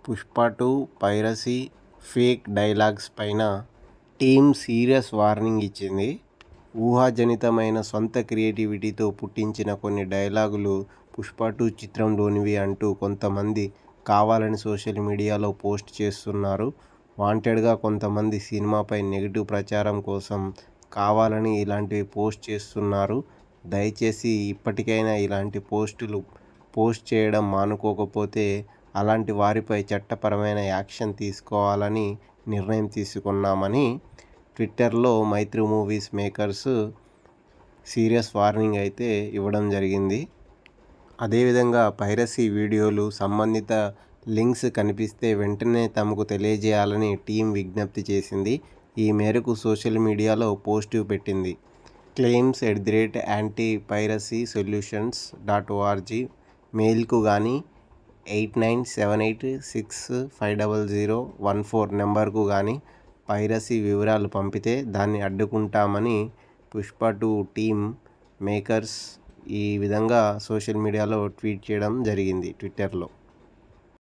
Pushpa 2 piracy fake dialogues పైన team serious warning ఇచ్చింది. ఊహాజనితమైన సొంత క్రియేటివిటీతో పుట్టించిన కొన్ని డైలాగులు పుష్ప 2 చిత్రంలోనివి అంటూ కొంతమంది కావాలని సోషల్ మీడియాలో పోస్ట్ చేస్తున్నారు. వాంటెడ్గా కొంతమంది సినిమాపై నెగిటివ్ ప్రచారం కోసం కావాలని ఇలాంటివి పోస్ట్ చేస్తున్నారు. దయచేసి ఇప్పటికైనా ఇలాంటి పోస్టులు పోస్ట్ చేయడం మానుకోకపోతే అలాంటి వారిపై చట్టపరమైన యాక్షన్ తీసుకోవాలని నిర్ణయం తీసుకున్నామని ట్విట్టర్లో మైత్రి మూవీస్ మేకర్స్ సీరియస్ వార్నింగ్ అయితే ఇవ్వడం జరిగింది. అదేవిధంగా పైరసీ వీడియోలు, సంబంధిత లింక్స్ కనిపిస్తే వెంటనే తమకు తెలియజేయాలని టీం విజ్ఞప్తి చేసింది. ఈ మేరకు సోషల్ మీడియాలో పోస్టు పెట్టింది. claims@anti-piracy-solutions.org మెయిల్కు గానీ 8978650014 నెంబర్కు గానీ పైరసీ వివరాలు పంపితే దాన్ని అడ్డుకుంటామని పుష్ప 2 టీమ్ మేకర్స్ ఈ విధంగా సోషల్ మీడియాలో ట్వీట్ చేయడం జరిగింది ట్విట్టర్లో.